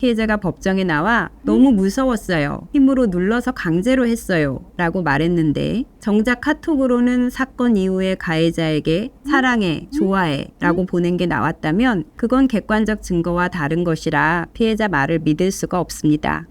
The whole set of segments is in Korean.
피해자가 법정에 나와 너무 무서웠어요. 힘으로 눌러서 강제로 했어요. 라고 말했는데 정작 카톡으로는 사건 이후에 가해자에게 사랑해, 좋아해 라고 보낸 게 나왔다면 그건 객관적 증거와 다른 것이라 피해자 말을 믿을 수가 없습니다.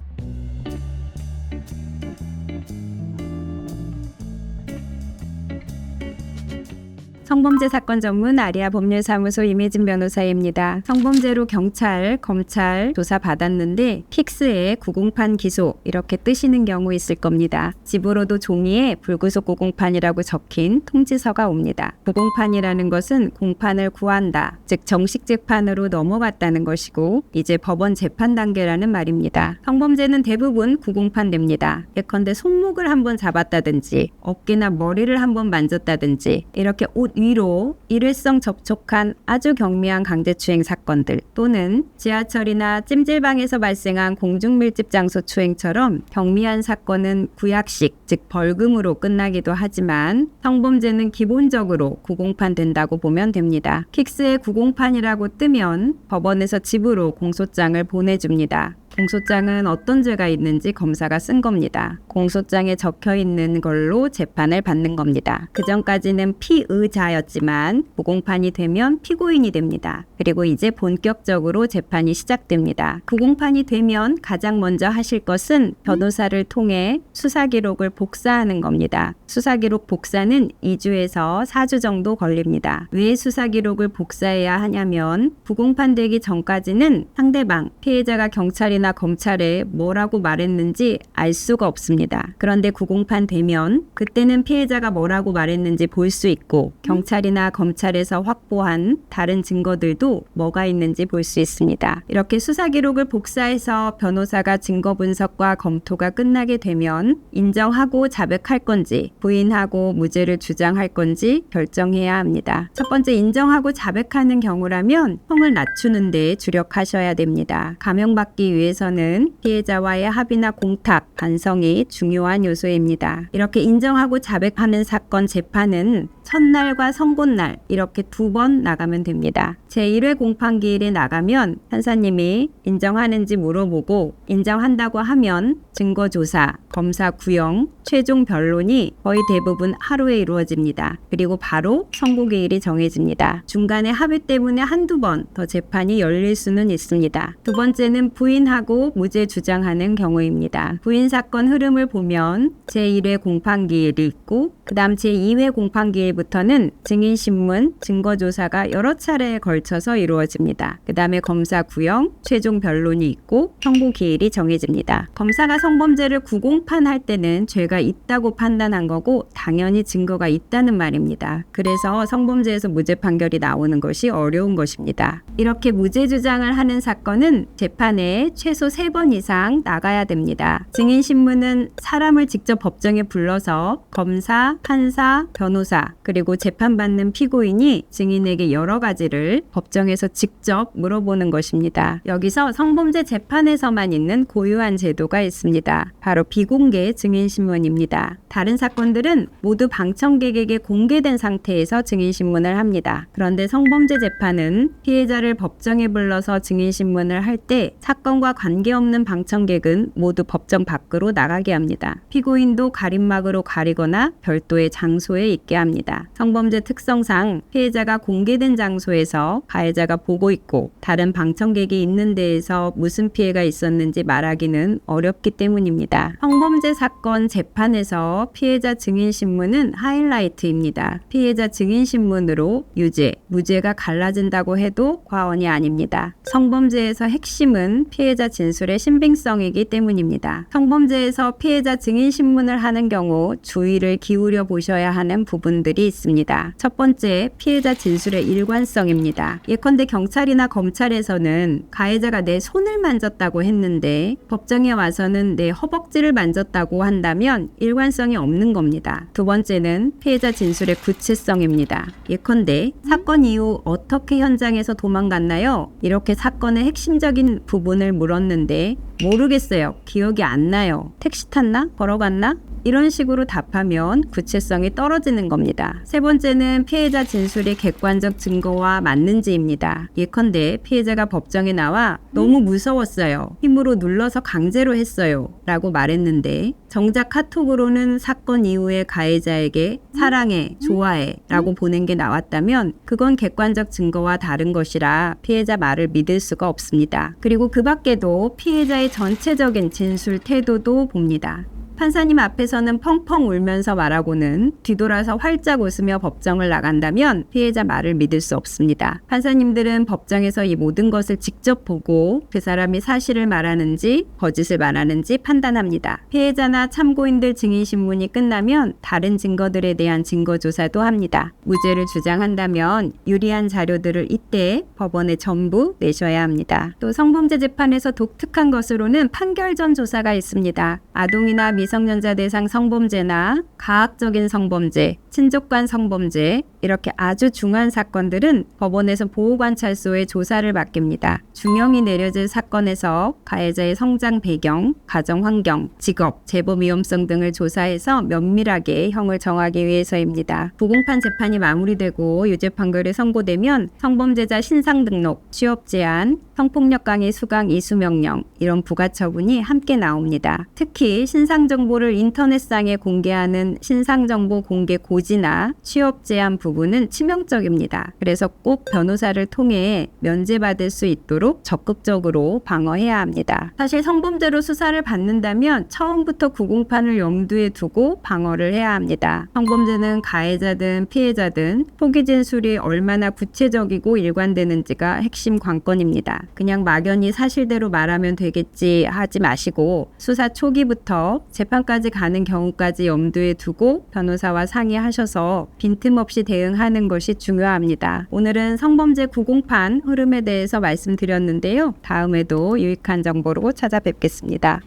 성범죄 사건 전문 아리아 법률사무소 임혜진 변호사입니다. 성범죄로 경찰, 검찰 조사 받았는데 픽스에 구공판 기소 이렇게 뜨시는 경우 있을 겁니다. 집으로도 종이에 불구속 구공판이라고 적힌 통지서가 옵니다. 구공판이라는 것은 공판을 구한다, 즉 정식 재판으로 넘어갔다는 것이고 이제 법원 재판 단계라는 말입니다. 성범죄는 대부분 구공판 됩니다. 예컨대 손목을 한번 잡았다든지 어깨나 머리를 한번 만졌다든지 이렇게 옷 위로 일회성 접촉한 아주 경미한 강제추행 사건들 또는 지하철이나 찜질방에서 발생한 공중밀집 장소 추행처럼 경미한 사건은 구약식, 즉 벌금으로 끝나기도 하지만 성범죄는 기본적으로 구공판 된다고 보면 됩니다. 킥스에 구공판이라고 뜨면 법원에서 집으로 공소장을 보내줍니다. 공소장은 어떤 죄가 있는지 검사가 쓴 겁니다. 공소장에 적혀 있는 걸로 재판을 받는 겁니다. 그 전까지는 피의자였지만 구공판이 되면 피고인이 됩니다. 그리고 이제 본격적으로 재판이 시작됩니다. 구공판이 되면 가장 먼저 하실 것은 변호사를 통해 수사기록을 복사하는 겁니다. 수사기록 복사는 2주에서 4주 정도 걸립니다. 왜 수사기록을 복사해야 하냐면 구공판 되기 전까지는 상대방, 피해자가 경찰이나 검찰에 뭐라고 말했는지 알 수가 없습니다. 그런데 구공판 되면 그때는 피해자가 뭐라고 말했는지 볼 수 있고 경찰이나 검찰에서 확보한 다른 증거들도 뭐가 있는지 볼 수 있습니다. 이렇게 수사기록을 복사해서 변호사가 증거 분석과 검토가 끝나게 되면 인정하고 자백할 건지 부인하고 무죄를 주장할 건지 결정해야 합니다. 첫 번째, 인정하고 자백하는 경우라면 형을 낮추는 데 주력하셔야 됩니다. 감형받기 위해서는 피해자와의 합의나 공탁, 반성이 중요한 요소입니다. 이렇게 인정하고 자백하는 사건 재판은 첫날과 선고날 이렇게 2번 나가면 됩니다. 제1회 공판기일에 나가면 판사님이 인정하는지 물어보고 인정한다고 하면 증거조사, 검사 구형, 최종 변론이 거의 대부분 하루에 이루어집니다. 그리고 바로 선고기일이 정해집니다. 중간에 합의 때문에 한두 번 더 재판이 열릴 수는 있습니다. 두 번째는 부인하고 무죄 주장하는 경우입니다. 부인 사건 흐름을 보면 제1회 공판기일이 있고 그 다음 제2회 공판기일부터는 증인신문, 증거조사가 여러 차례에 걸쳐서 이루어집니다. 그 다음에 검사 구형, 최종 변론이 있고 선고기일이 정해집니다. 검사가 성범죄를 구공판할 때는 죄가 있다고 판단한 거고 당연히 증거가 있다는 말입니다. 그래서 성범죄에서 무죄 판결이 나오는 것이 어려운 것입니다. 이렇게 무죄 주장을 하는 사건은 재판에 최소 3번 이상 나가야 됩니다. 증인신문은 사람을 직접 법정에 불러서 검사, 판사, 변호사 그리고 재판받는 피고인이 증인에게 여러 가지를 법정에서 직접 물어보는 것입니다. 여기서 성범죄 재판에서만 있는 고유한 제도가 있습니다. 바로 비공개 증인신문입니다. 다른 사건들은 모두 방청객에게 공개된 상태에서 증인신문을 합니다. 그런데 성범죄 재판은 피해자를 법정에 불러서 증인신문을 할 때 사건과 관계없는 방청객은 모두 법정 밖으로 나가게 합니다. 피고인도 가림막으로 가리거나 별도의 장소에 있게 합니다. 성범죄 특성상 피해자가 공개된 장소에서 가해자가 보고 있고 다른 방청객이 있는 데에서 무슨 피해가 있었는지 말하기는 어렵기 때문입니다. 성범죄 사건 재판에서 피해자 증인신문은 하이라이트입니다. 피해자 증인신문으로 유죄, 무죄가 갈라진다고 해도 과언이 아닙니다. 성범죄에서 핵심은 피해자 진술의 신빙성이기 때문입니다. 성범죄에서 피해자 증인신문을 하는 경우 주의를 기울여 보셔야 하는 부분들이 있습니다. 첫 번째, 피해자 진술의 일관성입니다. 예컨대 경찰이나 검찰에서는 가해자가 내 손을 만졌다고 했는데 법정에 와서는 내 허벅지를 만졌다고 한다면 일관성이 없는 겁니다. 두 번째는 피해자 진술의 구체성입니다. 예컨대 사건 이후 어떻게 현장에서 도망갔나요? 이렇게 사건의 핵심적인 부분을 물었는데 모르겠어요. 기억이 안 나요. 택시 탔나? 걸어갔나? 이런 식으로 답하면 구체성이 떨어지는 겁니다. 세 번째는 피해자 진술이 객관적 증거와 맞는지입니다. 예컨대 피해자가 법정에 나와 너무 무서웠어요. 힘으로 눌러서 강제로 했어요. 라고 말했는데 정작 카톡으로는 사건 이후에 가해자에게 사랑해, 좋아해 라고 보낸 게 나왔다면 그건 객관적 증거와 다른 것이라 피해자 말을 믿을 수가 없습니다. 그리고 그 밖에도 피해자의 전체적인 진술 태도도 봅니다. 판사님 앞에서는 펑펑 울면서 말하고는 뒤돌아서 활짝 웃으며 법정을 나간다면 피해자 말을 믿을 수 없습니다. 판사님들은 법정에서 이 모든 것을 직접 보고 그 사람이 사실을 말하는지 거짓을 말하는지 판단합니다. 피해자나 참고인들 증인신문이 끝나면 다른 증거들에 대한 증거조사도 합니다. 무죄를 주장한다면 유리한 자료들을 이때 법원에 전부 내셔야 합니다. 또 성범죄 재판에서 독특한 것으로는 판결 전 조사가 있습니다. 아동이나 미성년자 대상 성범죄나 가학적인 성범죄, 친족 간 성범죄 이렇게 아주 중한 사건들은 법원에서 보호관찰소에 조사를 맡깁니다. 중형이 내려질 사건에서 가해자의 성장 배경, 가정 환경, 직업, 재범 위험성 등을 조사해서 면밀하게 형을 정하기 위해서입니다. 부공판 재판이 마무리되고 유죄 판결이 선고되면 성범죄자 신상 등록, 취업 제한, 성폭력 강의 수강 이수 명령 이런 부가처분이 함께 나옵니다. 특히 신상 정보를 인터넷상에 공개하는 신상정보 공개 고지나 취업 제한 부분은 치명적입니다. 그래서 꼭 변호사를 통해 면제받을 수 있도록 적극적으로 방어해야 합니다. 사실 성범죄로 수사를 받는다면 처음부터 구공판을 염두에 두고 방어를 해야 합니다. 성범죄는 가해자든 피해자든 포기 진술이 얼마나 구체적이고 일관되는지가 핵심 관건입니다. 그냥 막연히 사실대로 말하면 되겠지 하지 마시고 수사 초기부터 재판까지 가는 경우까지 염두에 두고 변호사와 상의하셔서 빈틈없이 대응하는 것이 중요합니다. 오늘은 성범죄 구공판 흐름에 대해서 말씀드렸는데요. 다음에도 유익한 정보로 찾아뵙겠습니다.